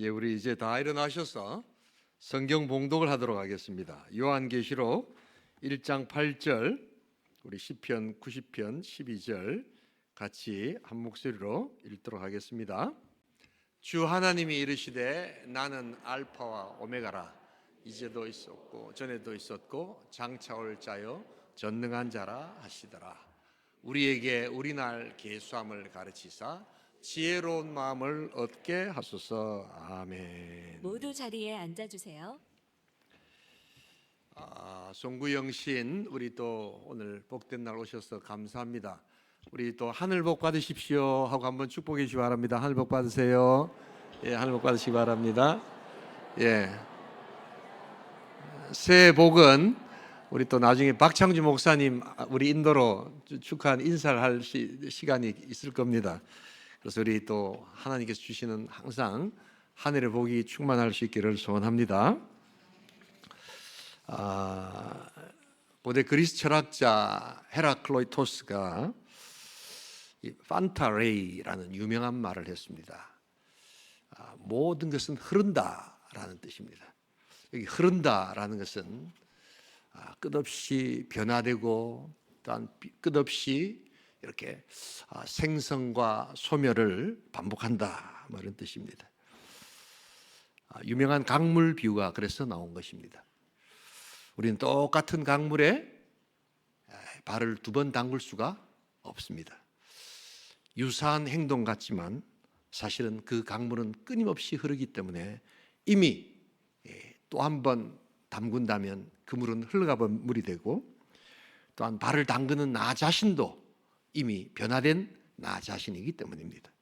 예, 우리 이제 다 일어나셔서 성경 봉독을 하도록 하겠습니다. 요한계시록 1장 8절, 우리 시편 90편 12절 같이 한 목소리로 읽도록 하겠습니다. 주 하나님이 이르시되 나는 알파와 오메가라. 이제도 있었고 전에도 있었고 장차 올 자요 전능한 자라 하시더라. 우리에게 우리날 계수함을 가르치사 지혜로운 마음을 얻게 하소서. 아멘. 모두 자리에 앉아주세요. 송구영 시인, 우리 또 오늘 복된 날 오셔서 감사합니다. 우리 또 하늘 복 받으십시오 하고 한번 축복해 주시기 바랍니다. 하늘 복 받으세요. 예, 하늘 복 받으시기 바랍니다. 예, 새해 복은 우리 또 나중에 박창주 목사님 우리 인도로 축하한 인사를 할 시간이 있을 겁니다. 그래서 우리 또 하나님께서 주시는 항상 하늘의 복이 충만할 수 있기를 소원합니다. 고대 그리스 철학자 헤라클로이토스가 이 판타레이라는 유명한 말을 했습니다. 모든 것은 흐른다라는 뜻입니다. 여기 흐른다라는 것은 끝없이 변화되고 또한 끝없이 이렇게 생성과 소멸을 반복한다, 이런 뜻입니다. 유명한 강물 비유가 그래서 나온 것입니다. 우리는 똑같은 강물에 발을 두 번 담글 수가 없습니다. 유사한 행동 같지만 사실은 그 강물은 끊임없이 흐르기 때문에 이미 또 한 번 담근다면 그 물은 흘러가 본 물이 되고, 또한 발을 담그는 나 자신도 이미 변화된 나 자신이기 때문입니다.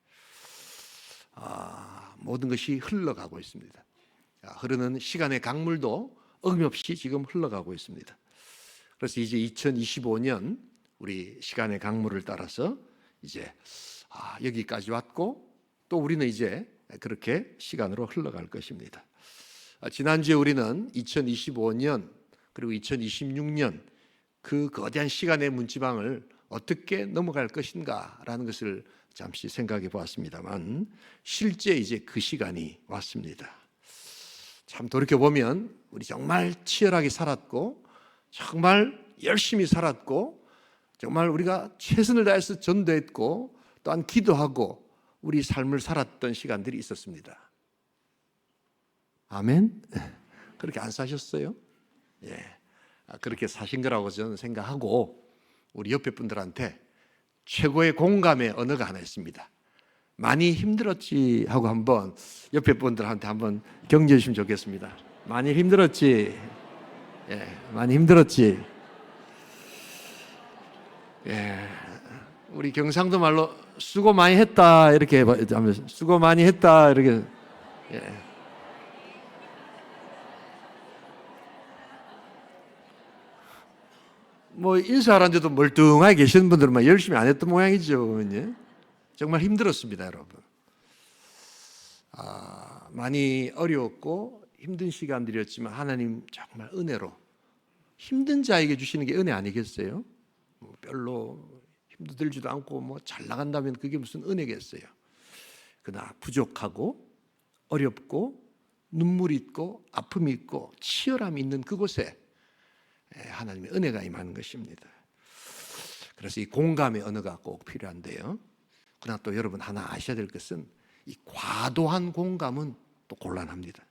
모든 것이 흘러가고 있습니다. 흐르는 시간의 강물도 어김없이 지금 흘러가고 있습니다. 그래서 이제 2025년 우리 시간의 강물을 따라서 이제 여기까지 왔고, 또 우리는 이제 그렇게 시간으로 흘러갈 것입니다. 지난주에 우리는 2025년 그리고 2026년 그 거대한 시간의 문지방을 어떻게 넘어갈 것인가라는 것을 잠시 생각해 보았습니다만, 실제 이제 그 시간이 왔습니다. 참 돌이켜보면 우리 정말 치열하게 살았고, 정말 열심히 살았고, 정말 우리가 최선을 다해서 전도했고, 또한 기도하고 우리 삶을 살았던 시간들이 있었습니다. 아멘? 그렇게 안 사셨어요? 예, 그렇게 사신 거라고 저는 생각하고, 우리 옆에 분들한테 최고의 공감의 언어가 하나 있습니다. 많이 힘들었지 하고 한번 옆에 분들한테 한번 격려해 주시면 좋겠습니다. 많이 힘들었지? 예, 많이 힘들었지? 예, 우리 경상도 말로 수고 많이 했다 이렇게 하면 수고 많이 했다 이렇게. 예. 뭐 인사하는데도 멀뚱하게 계시는 분들은 열심히 안 했던 모양이죠. 정말 힘들었습니다, 여러분. 많이 어려웠고 힘든 시간들이었지만 하나님 정말 은혜로 힘든 자에게 주시는 게 은혜 아니겠어요? 별로 힘들지도 않고 잘 나간다면 그게 무슨 은혜겠어요? 그러나 부족하고 어렵고 눈물이 있고 아픔이 있고 치열함이 있는 그곳에 하나님의 은혜가 임하는 것입니다. 그래서 이 공감의 언어가 꼭 필요한데요. 그러나 또 여러분 하나 아셔야 될 것은 이 과도한 공감은 또 곤란합니다.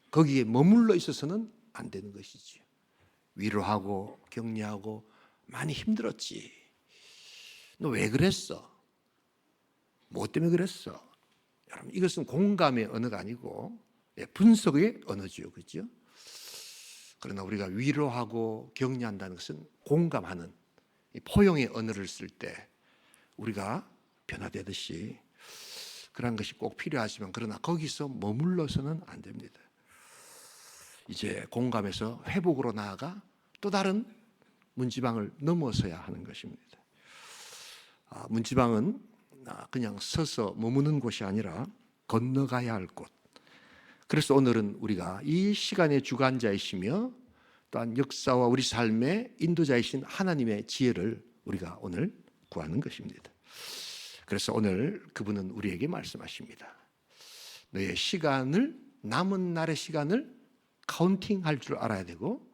거기에 머물러 있어서는 안 되는 것이죠. 위로하고 격려하고 많이 힘들었지. 너 왜 그랬어? 뭐 때문에 그랬어? 여러분 이것은 공감의 언어가 아니고 분석의 언어죠, 그렇죠? 그러나 우리가 위로하고 격려한다는 것은 공감하는 포용의 언어를 쓸 때 우리가 변화되듯이 그런 것이 꼭 필요하지만, 그러나 거기서 머물러서는 안 됩니다. 이제 공감에서 회복으로 나아가 또 다른 문지방을 넘어서야 하는 것입니다. 문지방은 그냥 서서 머무는 곳이 아니라 건너가야 할 곳. 그래서 오늘은 우리가 이 시간의 주관자이시며 또한 역사와 우리 삶의 인도자이신 하나님의 지혜를 우리가 오늘 구하는 것입니다. 그래서 오늘 그분은 우리에게 말씀하십니다. 너의 시간을, 남은 날의 시간을 카운팅할 줄 알아야 되고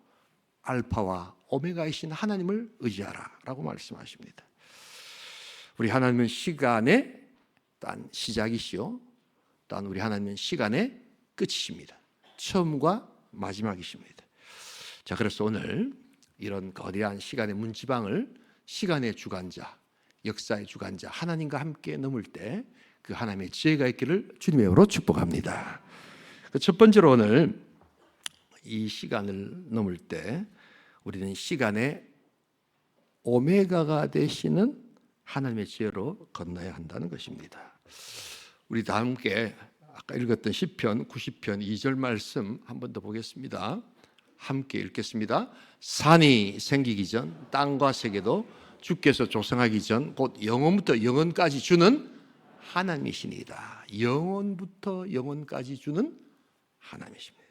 알파와 오메가이신 하나님을 의지하라 라고 말씀하십니다. 우리 하나님은 시간의 단 시작이시요, 또한 우리 하나님은 시간의 끝이십니다. 처음과 마지막이십니다. 자, 그래서 오늘 이런 거대한 시간의 문지방을 시간의 주관자, 역사의 주관자 하나님과 함께 넘을 때 그 하나님의 지혜가 있기를 주님의 이름으로 축복합니다. 첫 번째로 오늘 이 시간을 넘을 때 우리는 시간의 오메가가 되시는 하나님의 지혜로 건너야 한다는 것입니다. 우리 다 함께 아까 읽었던 시편 90편 2절 말씀 한 번 더 보겠습니다. 함께 읽겠습니다. 산이 생기기 전 땅과 세계도 주께서 조성하기 전 곧 영원부터 영원까지 주는 하나님이시니이다. 영원부터 영원까지 주는 하나님이십니다.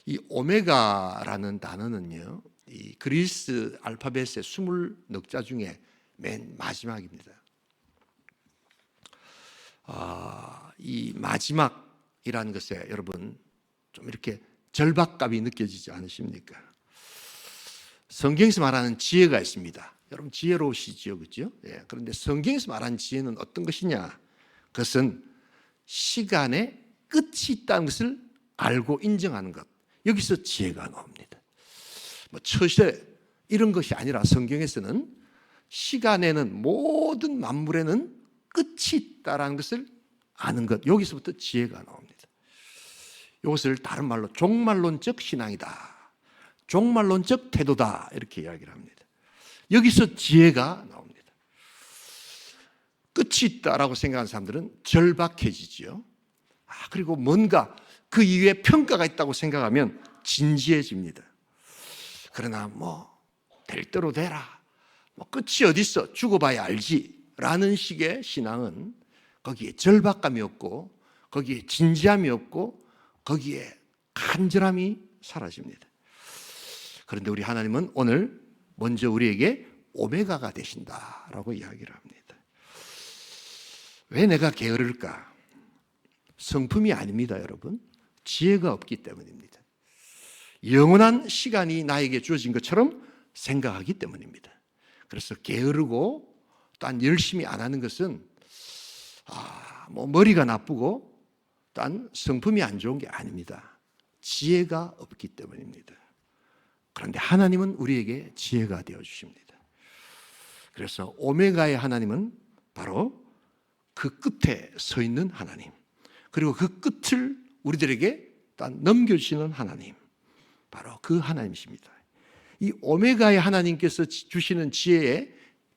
이 오메가라는 단어는요, 이 그리스 알파벳의 20넉자 중에 맨 마지막입니다. 이 마지막이라는 것에 여러분 좀 이렇게 절박감이 느껴지지 않으십니까? 성경에서 말하는 지혜가 있습니다. 여러분 지혜로우시죠, 그렇죠? 예, 그런데 성경에서 말하는 지혜는 어떤 것이냐? 그것은 시간에 끝이 있다는 것을 알고 인정하는 것. 여기서 지혜가 나옵니다. 뭐 처세 이런 것이 아니라 성경에서는 시간에는, 모든 만물에는 끝이 있다라는 것을 아는 것. 여기서부터 지혜가 나옵니다. 이것을 다른 말로 종말론적 신앙이다, 종말론적 태도다, 이렇게 이야기를 합니다. 여기서 지혜가 나옵니다. 끝이 있다라고 생각하는 사람들은 절박해지지요. 그리고 뭔가 그 이후에 평가가 있다고 생각하면 진지해집니다. 그러나 될 대로 되라, 끝이 어디 있어, 죽어봐야 알지 라는 식의 신앙은 거기에 절박감이 없고, 거기에 진지함이 없고, 거기에 간절함이 사라집니다. 그런데 우리 하나님은 오늘 먼저 우리에게 오메가가 되신다라고 이야기를 합니다. 왜 내가 게으를까? 성품이 아닙니다, 여러분. 지혜가 없기 때문입니다. 영원한 시간이 나에게 주어진 것처럼 생각하기 때문입니다. 그래서 게으르고 또한 열심히 안 하는 것은 머리가 나쁘고 또한 성품이 안 좋은 게 아닙니다. 지혜가 없기 때문입니다. 그런데 하나님은 우리에게 지혜가 되어 주십니다. 그래서 오메가의 하나님은 바로 그 끝에 서 있는 하나님, 그리고 그 끝을 우리들에게 넘겨주시는 하나님, 바로 그 하나님이십니다. 이 오메가의 하나님께서 주시는 지혜의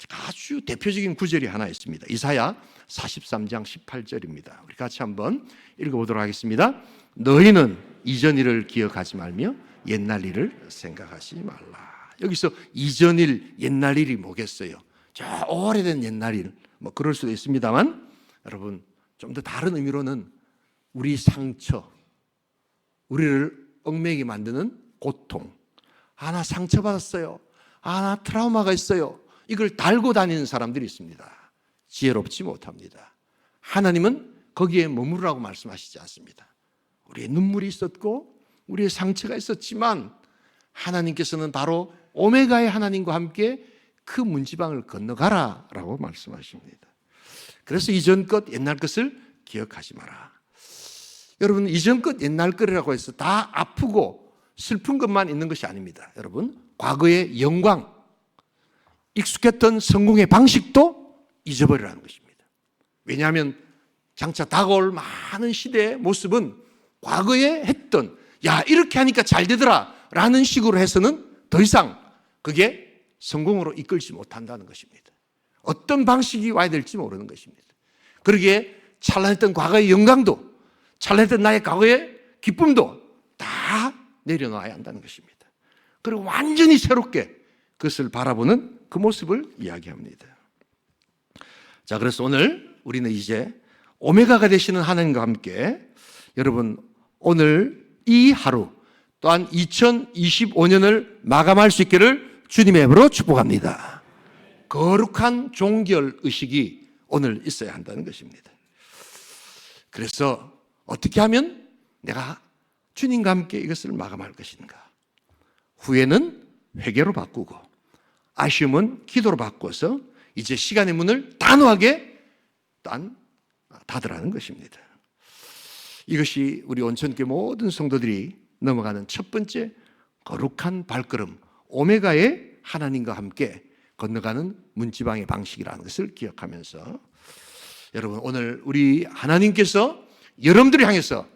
아주 대표적인 구절이 하나 있습니다. 이사야 43장 18절입니다. 우리 같이 한번 읽어보도록 하겠습니다. 너희는 이전 일을 기억하지 말며 옛날 일을 생각하지 말라. 여기서 이전 일, 옛날 일이 뭐겠어요? 저 오래된 옛날 일, 그럴 수도 있습니다만, 여러분 좀 더 다른 의미로는 우리 상처, 우리를 얽매이게 만드는 고통, 나 상처받았어요, 나 트라우마가 있어요, 이걸 달고 다니는 사람들이 있습니다. 지혜롭지 못합니다. 하나님은 거기에 머무르라고 말씀하시지 않습니다. 우리의 눈물이 있었고 우리의 상처가 있었지만 하나님께서는 바로 오메가의 하나님과 함께 그 문지방을 건너가라 라고 말씀하십니다. 그래서 이전 것 옛날 것을 기억하지 마라. 여러분, 이전 것 옛날 것이라고 해서 다 아프고 슬픈 것만 있는 것이 아닙니다. 여러분, 과거의 영광, 익숙했던 성공의 방식도 잊어버리라는 것입니다. 왜냐하면 장차 다가올 많은 시대의 모습은 과거에 했던, 이렇게 하니까 잘 되더라 라는 식으로 해서는 더 이상 그게 성공으로 이끌지 못한다는 것입니다. 어떤 방식이 와야 될지 모르는 것입니다. 그러기에 찬란했던 과거의 영광도, 찬란했던 나의 과거의 기쁨도 다 내려놔야 한다는 것입니다. 그리고 완전히 새롭게 그것을 바라보는 그 모습을 이야기합니다. 자, 그래서 오늘 우리는 이제 오메가가 되시는 하나님과 함께 여러분 오늘 이 하루 또한 2025년을 마감할 수 있기를 주님의 이름으로 축복합니다. 거룩한 종결 의식이 오늘 있어야 한다는 것입니다. 그래서 어떻게 하면 내가 주님과 함께 이것을 마감할 것인가? 후회는 회개로 바꾸고 아쉬움은 기도로 바꿔서 이제 시간의 문을 단호하게 닫으라는 것입니다. 이것이 우리 온천교회 모든 성도들이 넘어가는 첫 번째 거룩한 발걸음, 오메가의 하나님과 함께 건너가는 문지방의 방식이라는 것을 기억하면서 여러분, 오늘 우리 하나님께서 여러분들을 향해서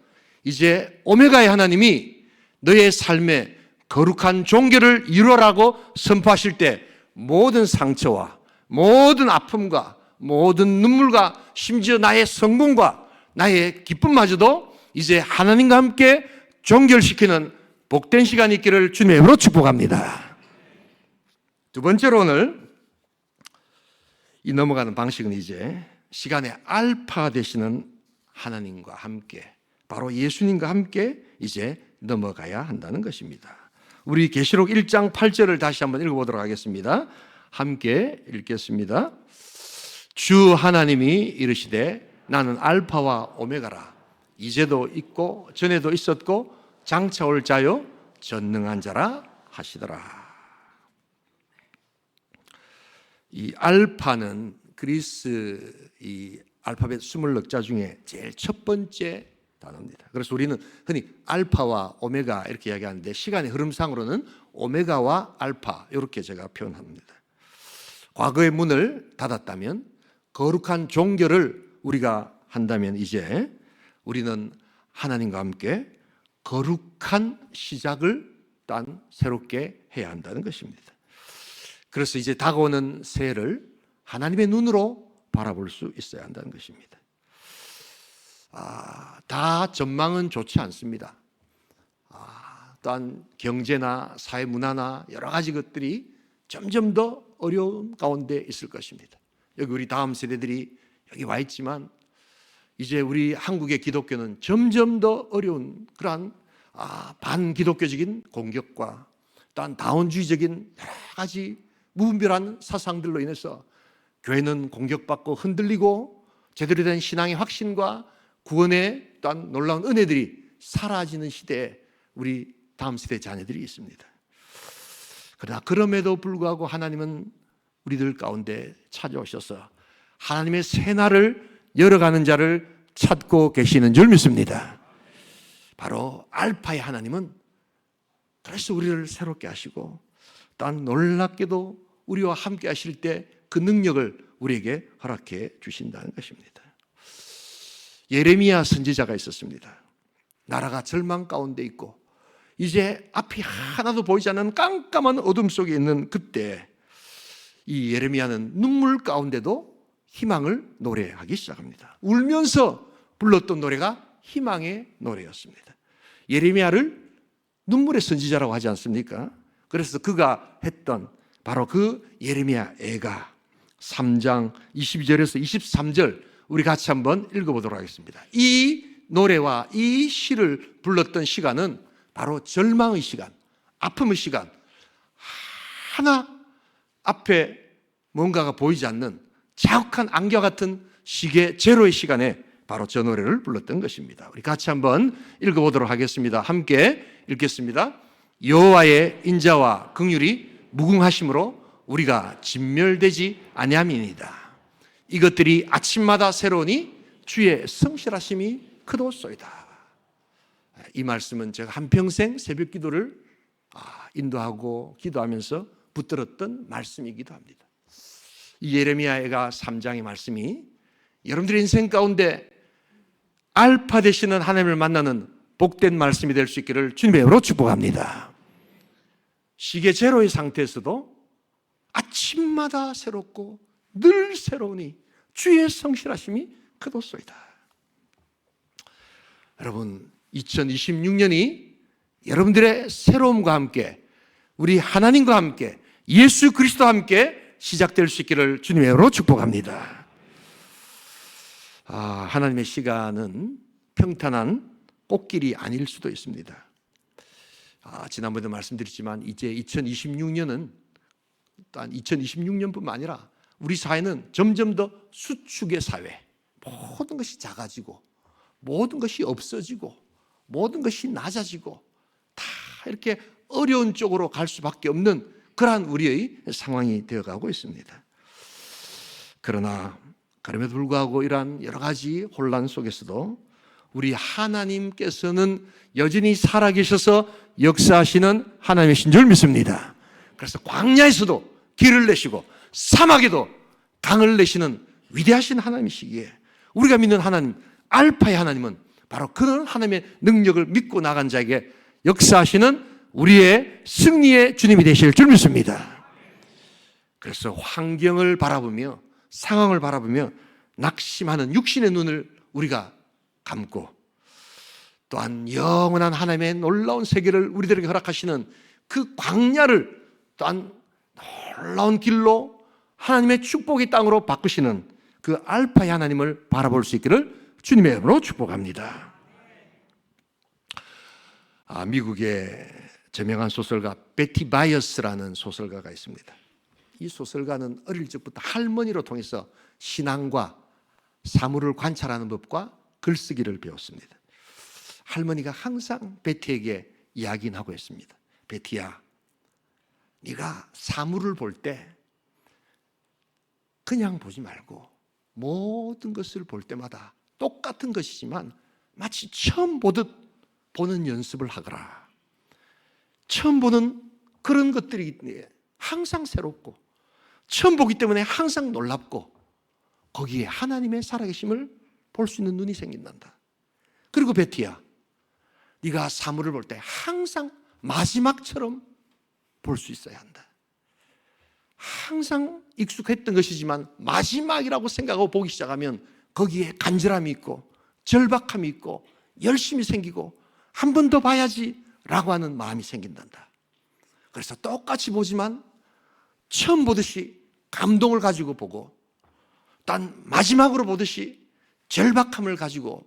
이제 오메가의 하나님이 너의 삶에 거룩한 종교를 이루라고 선포하실 때 모든 상처와 모든 아픔과 모든 눈물과 심지어 나의 성공과 나의 기쁨마저도 이제 하나님과 함께 종결시키는 복된 시간이 있기를 주님의 이름으로 축복합니다. 두 번째로 오늘 이 넘어가는 방식은 이제 시간의 알파 되시는 하나님과 함께, 바로 예수님과 함께 이제 넘어가야 한다는 것입니다. 우리 계시록 1장 8절을 다시 한번 읽어보도록 하겠습니다. 함께 읽겠습니다. 주 하나님이 이르시되 나는 알파와 오메가라. 이제도 있고 전에도 있었고 장차 올 자요 전능한 자라 하시더라. 이 알파는 그리스 이 알파벳 20글자 중에 제일 첫 번째 단어입니다. 그래서 우리는 흔히 알파와 오메가 이렇게 이야기하는데 시간의 흐름상으로는 오메가와 알파 이렇게 제가 표현합니다. 과거의 문을 닫았다면 거룩한 종교를 우리가 한다면 이제 우리는 하나님과 함께 거룩한 시작을 단 새롭게 해야 한다는 것입니다. 그래서 이제 다가오는 새해를 하나님의 눈으로 바라볼 수 있어야 한다는 것입니다. 다 전망은 좋지 않습니다. 또한 경제나 사회 문화나 여러 가지 것들이 점점 더 어려운 가운데 있을 것입니다. 여기 우리 다음 세대들이 여기 와 있지만 이제 우리 한국의 기독교는 점점 더 어려운 그러한 반기독교적인 공격과 또한 다원주의적인 여러 가지 무분별한 사상들로 인해서 교회는 공격받고 흔들리고 제대로 된 신앙의 확신과 구원의 또한 놀라운 은혜들이 사라지는 시대에 우리 다음 세대 자녀들이 있습니다. 그러나 그럼에도 불구하고 하나님은 우리들 가운데 찾아오셔서 하나님의 새 날을 열어가는 자를 찾고 계시는 줄 믿습니다. 바로 알파의 하나님은 그래서 우리를 새롭게 하시고 또한 놀랍게도 우리와 함께 하실 때 그 능력을 우리에게 허락해 주신다는 것입니다. 예레미야 선지자가 있었습니다. 나라가 절망 가운데 있고 이제 앞이 하나도 보이지 않는 깜깜한 어둠 속에 있는 그때 이 예레미야는 눈물 가운데도 희망을 노래하기 시작합니다. 울면서 불렀던 노래가 희망의 노래였습니다. 예레미야를 눈물의 선지자라고 하지 않습니까? 그래서 그가 했던 바로 그 예레미야 애가 3장 22절에서 23절 우리 같이 한번 읽어보도록 하겠습니다. 이 노래와 이 시를 불렀던 시간은 바로 절망의 시간, 아픔의 시간, 하나 앞에 뭔가가 보이지 않는 자욱한 안개 같은 시계 제로의 시간에 바로 저 노래를 불렀던 것입니다. 우리 같이 한번 읽어보도록 하겠습니다. 함께 읽겠습니다. 여호와의 인자와 긍휼이 무궁하심으로 우리가 진멸되지 아니함이니이다. 이것들이 아침마다 새로우니 주의 성실하심이 크도소이다. 이 말씀은 제가 한평생 새벽 기도를 인도하고 기도하면서 붙들었던 말씀이기도 합니다. 이 예레미야가 3장의 말씀이 여러분들의 인생 가운데 알파 되시는 하나님을 만나는 복된 말씀이 될 수 있기를 주님의 이름으로 축복합니다. 시계 제로의 상태에서도 아침마다 새롭고 늘 새로우니 주의 성실하심이 크도소이다. 여러분, 2026년이 여러분들의 새로움과 함께 우리 하나님과 함께 예수 그리스도와 함께 시작될 수 있기를 주님의 이름으로 축복합니다. 하나님의 시간은 평탄한 꽃길이 아닐 수도 있습니다. 지난번에도 말씀드렸지만 이제 2026년은 또한 2026년뿐만 아니라 우리 사회는 점점 더 수축의 사회, 모든 것이 작아지고 모든 것이 없어지고 모든 것이 낮아지고 다 이렇게 어려운 쪽으로 갈 수밖에 없는 그러한 우리의 상황이 되어가고 있습니다. 그러나 그럼에도 불구하고 이러한 여러 가지 혼란 속에서도 우리 하나님께서는 여전히 살아계셔서 역사하시는 하나님이신 줄 믿습니다. 그래서 광야에서도 길을 내시고 사막에도 강을 내시는 위대하신 하나님이시기에 우리가 믿는 하나님, 알파의 하나님은 바로 그런 하나님의 능력을 믿고 나간 자에게 역사하시는 우리의 승리의 주님이 되실 줄 믿습니다. 그래서 환경을 바라보며 상황을 바라보며 낙심하는 육신의 눈을 우리가 감고 또한 영원한 하나님의 놀라운 세계를 우리들에게 허락하시는 그 광야를 또한 놀라운 길로 하나님의 축복의 땅으로 바꾸시는 그 알파의 하나님을 바라볼 수 있기를 주님의 이름으로 축복합니다. 미국의 저명한 소설가 베티 바이어스라는 소설가가 있습니다. 이 소설가는 어릴 적부터 할머니로 통해서 신앙과 사물을 관찰하는 법과 글쓰기를 배웠습니다. 할머니가 항상 베티에게 이야기는 하고 있습니다. 베티야, 네가 사물을 볼 때 그냥 보지 말고 모든 것을 볼 때마다 똑같은 것이지만 마치 처음 보듯 보는 연습을 하거라. 처음 보는 그런 것들이 항상 새롭고 처음 보기 때문에 항상 놀랍고 거기에 하나님의 살아계심을 볼 수 있는 눈이 생긴단다. 그리고 베티야, 네가 사물을 볼 때 항상 마지막처럼 볼 수 있어야 한다. 항상 익숙했던 것이지만 마지막이라고 생각하고 보기 시작하면 거기에 간절함이 있고 절박함이 있고 열심이 생기고 한 번 더 봐야지 라고 하는 마음이 생긴단다. 그래서 똑같이 보지만 처음 보듯이 감동을 가지고 보고 단 마지막으로 보듯이 절박함을 가지고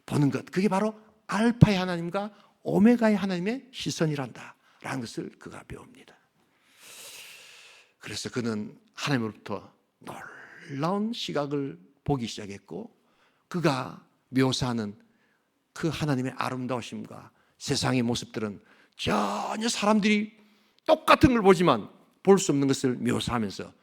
보는 것, 그게 바로 알파의 하나님과 오메가의 하나님의 시선이란다 라는 것을 그가 배웁니다. 그래서 그는 하나님으로부터 놀라운 시각을 보기 시작했고 그가 묘사하는 그 하나님의 아름다우심과 세상의 모습들은 전혀 사람들이 똑같은 걸 보지만 볼 수 없는 것을 묘사하면서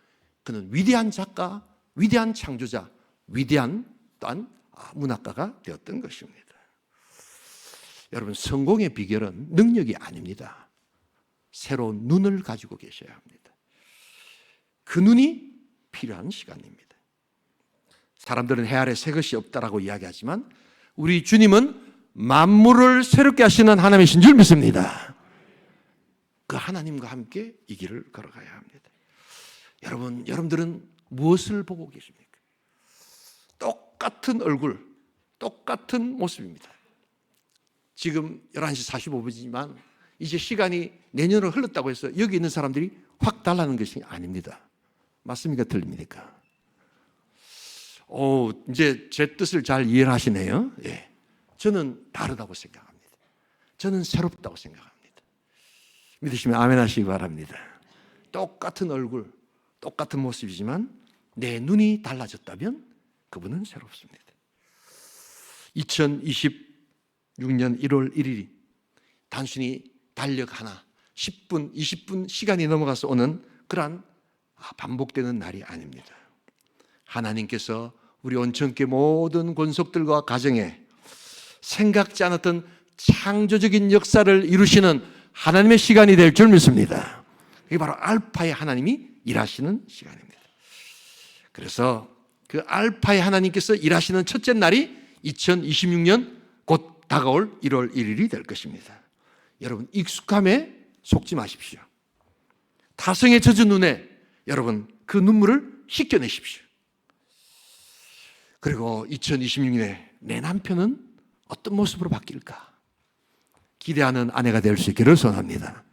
그는 위대한 작가, 위대한 창조자, 위대한 또한 문학가가 되었던 것입니다. 여러분, 성공의 비결은 능력이 아닙니다. 새로운 눈을 가지고 계셔야 합니다. 그 눈이 필요한 시간입니다. 사람들은 해 아래 새 것이 없다라고 이야기하지만 우리 주님은 만물을 새롭게 하시는 하나님이신 줄 믿습니다. 그 하나님과 함께 이 길을 걸어가야 합니다. 여러분들은 무엇을 보고 계십니까? 똑같은 얼굴, 똑같은 모습입니다. 지금 11시 45분이지만 이제 시간이 내년으로 흘렀다고 해서 여기 있는 사람들이 확 달라는 것이 아닙니다. 맞습니까? 틀립니까? 이제 제 뜻을 잘 이해를 하시네요. 예. 저는 다르다고 생각합니다. 저는 새롭다고 생각합니다. 믿으시면 아멘 하시기 바랍니다. 똑같은 얼굴, 똑같은 모습이지만 내 눈이 달라졌다면 그분은 새롭습니다. 2026년 1월 1일이 단순히 달력 하나 10분, 20분 시간이 넘어가서 오는 그러한 반복되는 날이 아닙니다. 하나님께서 우리 온천교회 모든 권속들과 가정에 생각지 않았던 창조적인 역사를 이루시는 하나님의 시간이 될 줄 믿습니다. 이게 바로 알파의 하나님이 일하시는 시간입니다. 그래서 그 알파의 하나님께서 일하시는 첫째 날이 2026년 곧 다가올 1월 1일이 될 것입니다. 여러분, 익숙함에 속지 마십시오. 타성에 젖은 눈에 여러분 그 눈물을 씻겨내십시오. 그리고 2026년에 내 남편은 어떤 모습으로 바뀔까? 기대하는 아내가 될 수 있기를 소원합니다.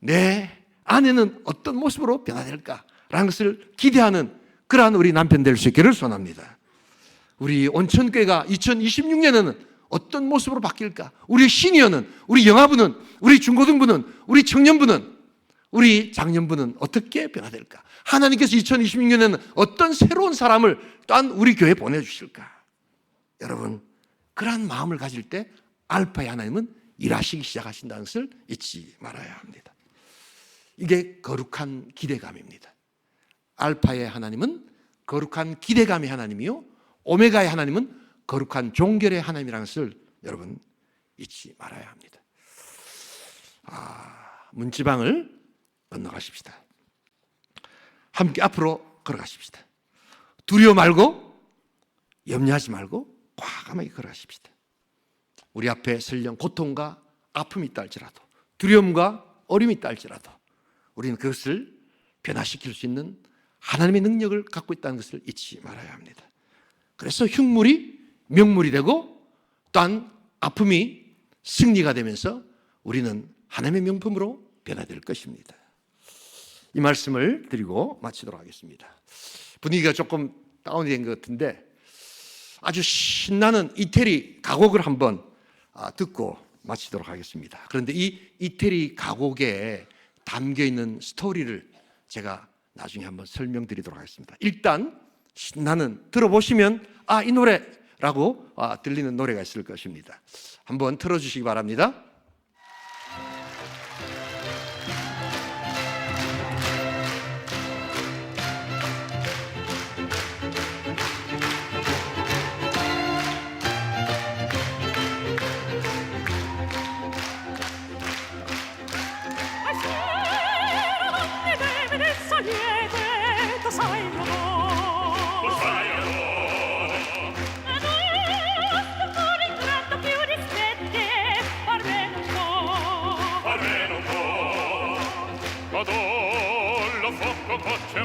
내 아내는 어떤 모습으로 변화될까? 라는 것을 기대하는 그러한 우리 남편 될 수 있기를 소원합니다. 우리 온천교회가 2026년에는 어떤 모습으로 바뀔까? 우리 시니어는, 우리 영아부는, 우리 중고등부는, 우리 청년부는, 우리 장년부는 어떻게 변화될까? 하나님께서 2026년에는 어떤 새로운 사람을 또한 우리 교회에 보내주실까? 여러분, 그러한 마음을 가질 때 알파의 하나님은 일하시기 시작하신다는 것을 잊지 말아야 합니다. 이게 거룩한 기대감입니다. 알파의 하나님은 거룩한 기대감의 하나님이요, 오메가의 하나님은 거룩한 종결의 하나님이라는 것을 여러분 잊지 말아야 합니다. 문지방을 건너가십시다. 함께 앞으로 걸어가십시다. 두려워 말고 염려하지 말고 과감하게 걸어가십시다. 우리 앞에 설령 고통과 아픔이 있다 할지라도, 두려움과 어려움이 있다 할지라도 우리는 그것을 변화시킬 수 있는 하나님의 능력을 갖고 있다는 것을 잊지 말아야 합니다. 그래서 흉물이 명물이 되고 또한 아픔이 승리가 되면서 우리는 하나님의 명품으로 변화될 것입니다. 이 말씀을 드리고 마치도록 하겠습니다. 분위기가 조금 다운이 된 것 같은데 아주 신나는 이태리 가곡을 한번 듣고 마치도록 하겠습니다. 그런데 이 이태리 가곡에 담겨있는 스토리를 제가 나중에 한번 설명드리도록 하겠습니다. 일단 신나는, 들어보시면 이 노래라고 들리는 노래가 있을 것입니다. 한번 틀어주시기 바랍니다.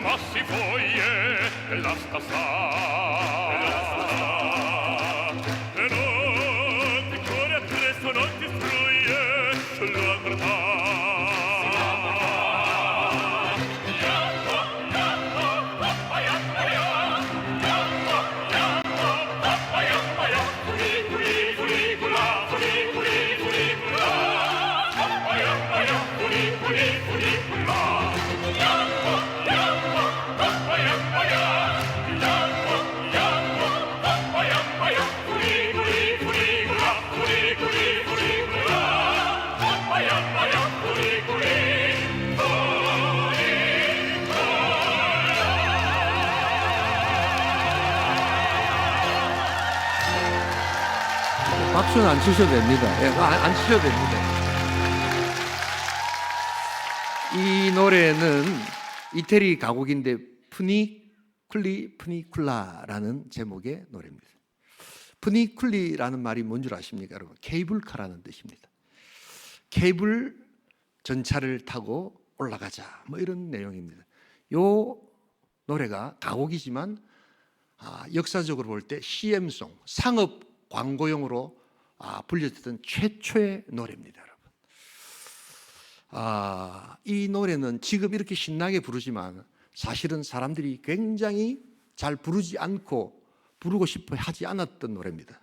Ma si foglie la stassa e non ti cuore presto non ti fruie sulla verdà 박수는 안 치셔도 됩니다. 안 치셔도 됩니다. 이 노래는 이태리 가곡인데 푸니쿨라라는 제목의 노래입니다. 푸니쿨리라는 말이 뭔 줄 아십니까, 여러분? 케이블카라는 뜻입니다. 케이블 전차를 타고 올라가자, 뭐 이런 내용입니다. 이 노래가 가곡이지만 역사적으로 볼 때 CM송, 상업 광고용으로 불렸던 최초의 노래입니다, 여러분. 이 노래는 지금 이렇게 신나게 부르지만 사실은 사람들이 굉장히 잘 부르지 않고 부르고 싶어 하지 않았던 노래입니다.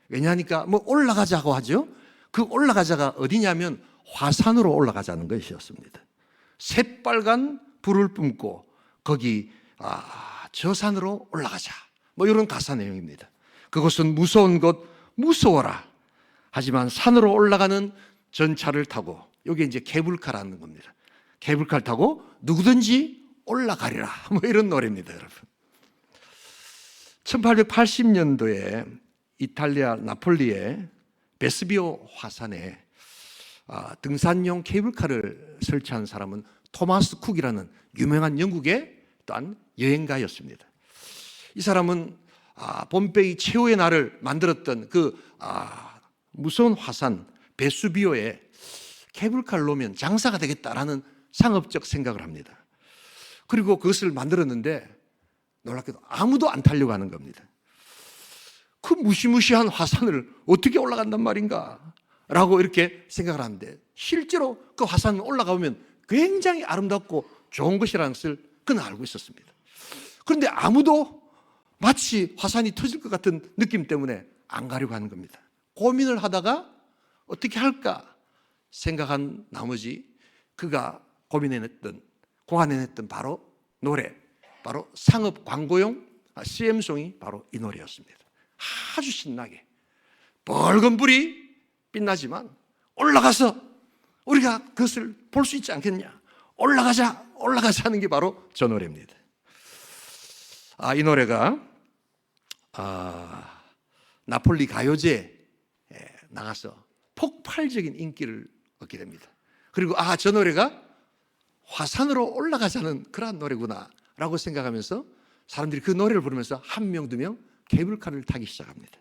왜냐하니까 뭐 올라가자고 하죠. 그 올라가자가 어디냐면 화산으로 올라가자는 것이었습니다. 새빨간 불을 뿜고 거기 저 산으로 올라가자, 뭐 이런 가사 내용입니다. 그것은 무서운 곳, 무서워라. 하지만 산으로 올라가는 전차를 타고, 이게 이제 케이블카라는 겁니다. 케이블카를 타고 누구든지 올라가리라, 뭐 이런 노래입니다, 여러분. 1880년도에 이탈리아 나폴리의 베스비오 화산에 등산용 케이블카를 설치한 사람은 토마스 쿡이라는 유명한 영국의 또한 여행가였습니다. 이 사람은 폼페이 최후의 날을 만들었던 그 무서운 화산 베수비오에 케이블카를 놓으면 장사가 되겠다라는 상업적 생각을 합니다. 그리고 그것을 만들었는데 놀랍게도 아무도 안 타려고 하는 겁니다. 그 무시무시한 화산을 어떻게 올라간단 말인가 라고 이렇게 생각을 하는데, 실제로 그 화산을 올라가 보면 굉장히 아름답고 좋은 것이라는 것을 그는 알고 있었습니다. 그런데 아무도 마치 화산이 터질 것 같은 느낌 때문에 안 가려고 하는 겁니다. 고민을 하다가 어떻게 할까 생각한 나머지 그가 고안해냈던 바로 노래, 바로 상업 광고용 CM송이 바로 이 노래였습니다. 아주 신나게 붉은 불이 빛나지만 올라가서 우리가 그것을 볼 수 있지 않겠냐. 올라가자 하는 게 바로 저 노래입니다. 이 노래가 나폴리 가요제에 나가서 폭발적인 인기를 얻게 됩니다. 그리고 저 노래가 화산으로 올라가자는 그러한 노래구나 라고 생각하면서 사람들이 그 노래를 부르면서 한 명, 두 명 케이블카를 타기 시작합니다.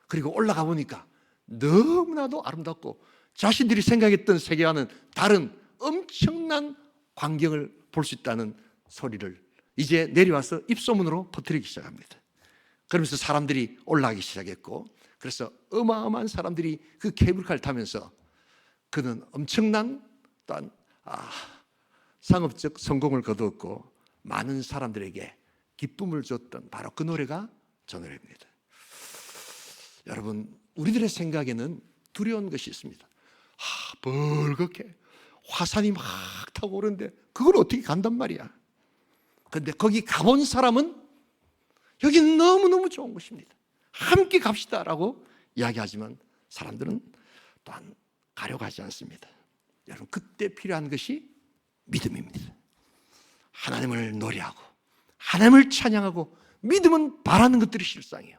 그리고 올라가 보니까 너무나도 아름답고 자신들이 생각했던 세계와는 다른 엄청난 광경을 볼 수 있다는 소리를 이제 내려와서 입소문으로 퍼뜨리기 시작합니다. 그러면서 사람들이 올라가기 시작했고, 그래서 어마어마한 사람들이 그 케이블카를 타면서 그는 엄청난 또한 상업적 성공을 거두었고 많은 사람들에게 기쁨을 줬던 바로 그 노래가 저 노래입니다. 여러분, 우리들의 생각에는 두려운 것이 있습니다. 벌겋게 화산이 막 타고 오는데 그걸 어떻게 간단 말이야. 그런데 거기 가본 사람은 여기 너무너무 좋은 곳입니다. 함께 갑시다라고 이야기하지만 사람들은 또한 가려고 하지 않습니다. 여러분, 그때 필요한 것이 믿음입니다. 하나님을 노래하고 하나님을 찬양하고, 믿음은 바라는 것들이 실상이에요.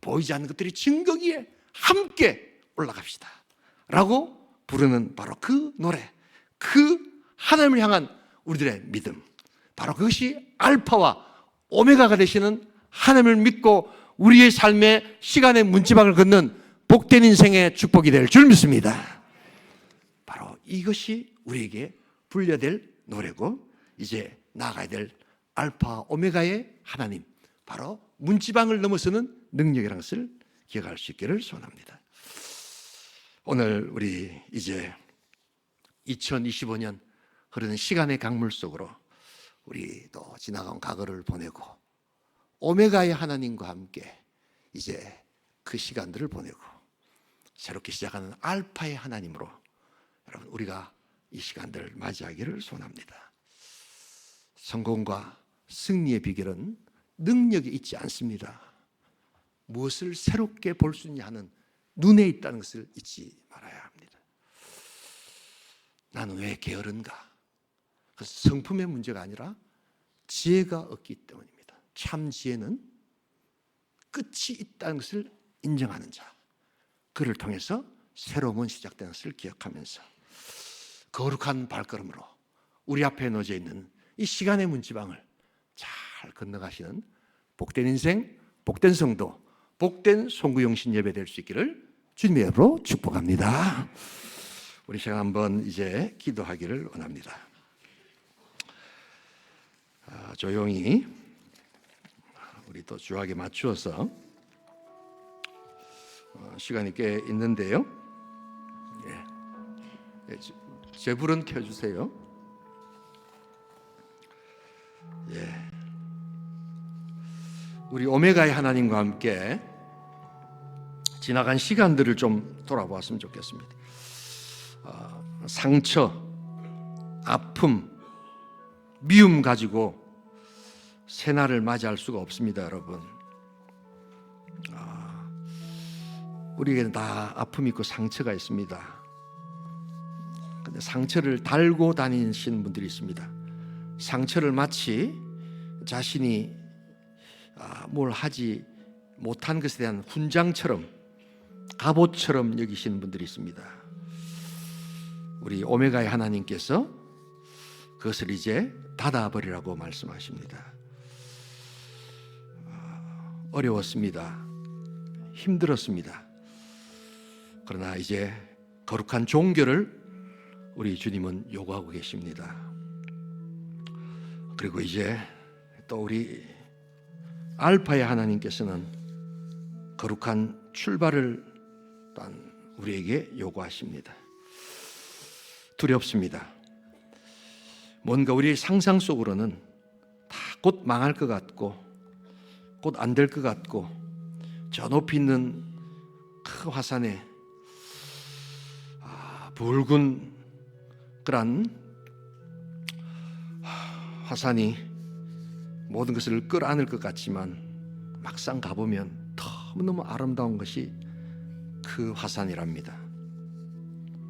보이지 않는 것들이 증거기에 함께 올라갑시다 라고 부르는 바로 그 노래, 그 하나님을 향한 우리들의 믿음, 바로 그것이 알파와 오메가가 되시는 하나님을 믿고 우리의 삶의 시간의 문지방을 걷는 복된 인생의 축복이 될 줄 믿습니다. 바로 이것이 우리에게 불려될 노래고, 이제 나아가야 될 알파 오메가의 하나님, 바로 문지방을 넘어서는 능력이라는 것을 기억할 수 있기를 소원합니다. 오늘 우리 이제 2025년 흐르는 시간의 강물 속으로 우리 또 지나간 과거를 보내고 오메가의 하나님과 함께 이제 그 시간들을 보내고 새롭게 시작하는 알파의 하나님으로 여러분 우리가 이 시간들을 맞이하기를 소원합니다. 성공과 승리의 비결은 능력에 있지 않습니다. 무엇을 새롭게 볼 수 있냐 하는 눈에 있다는 것을 잊지 말아야 합니다. 나는 왜 게으른가? 그래서 성품의 문제가 아니라 지혜가 없기 때문입니다. 참 지혜는 끝이 있다는 것을 인정하는 자, 그를 통해서 새로움은 시작되는 것을 기억하면서 거룩한 발걸음으로 우리 앞에 놓여져 있는 이 시간의 문지방을 잘 건너가시는 복된 인생, 복된 성도, 복된 송구영신 예배 될 수 있기를 주님의 이름으로 축복합니다. 우리 시간 한번 이제 기도하기를 원합니다. 조용히 우리 또 주학에 맞추어서 시간이 꽤 있는데요. 제 불은 켜주세요. 우리 오메가의 하나님과 함께 지나간 시간들을 좀 돌아보았으면 좋겠습니다. 상처, 아픔, 미움 가지고 새날을 맞이할 수가 없습니다, 여러분. 우리에게는 다 아픔이 있고 상처가 있습니다. 근데 상처를 달고 다니시는 분들이 있습니다. 상처를 마치 자신이 뭘 하지 못한 것에 대한 훈장처럼, 갑옷처럼 여기시는 분들이 있습니다. 우리 오메가의 하나님께서 그것을 이제 닫아버리라고 말씀하십니다. 어려웠습니다. 힘들었습니다. 그러나 이제 거룩한 종교를 우리 주님은 요구하고 계십니다. 그리고 이제 또 우리 알파의 하나님께서는 거룩한 출발을 또한 우리에게 요구하십니다. 두렵습니다. 뭔가 우리의 상상 속으로는 다 곧 망할 것 같고 곧 안 될 것 같고 저 높이 있는 큰 화산에 붉은 그런 화산이 모든 것을 끌어안을 것 같지만 막상 가보면 너무너무 아름다운 것이 그 화산이랍니다.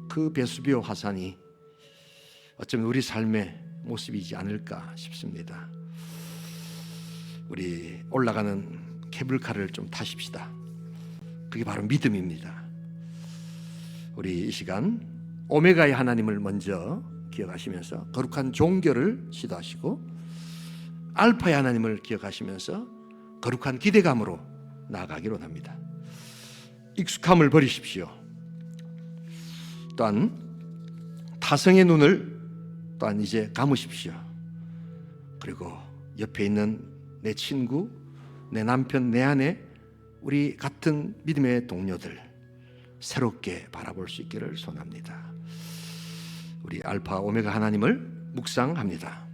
그 베수비오 화산이 어쩌면 우리 삶의 모습이지 않을까 싶습니다. 우리 올라가는 케이블카를 좀 타십시다. 그게 바로 믿음입니다. 우리 이 시간 오메가의 하나님을 먼저 기억하시면서 거룩한 종교를 시도하시고, 알파의 하나님을 기억하시면서 거룩한 기대감으로 나아가기로 합니다. 익숙함을 버리십시오. 또한 타성의 눈을 또한 이제 감으십시오. 그리고 옆에 있는 내 친구, 내 남편, 내 아내, 우리 같은 믿음의 동료들 새롭게 바라볼 수 있기를 소원합니다. 우리 알파 오메가 하나님을 묵상합니다.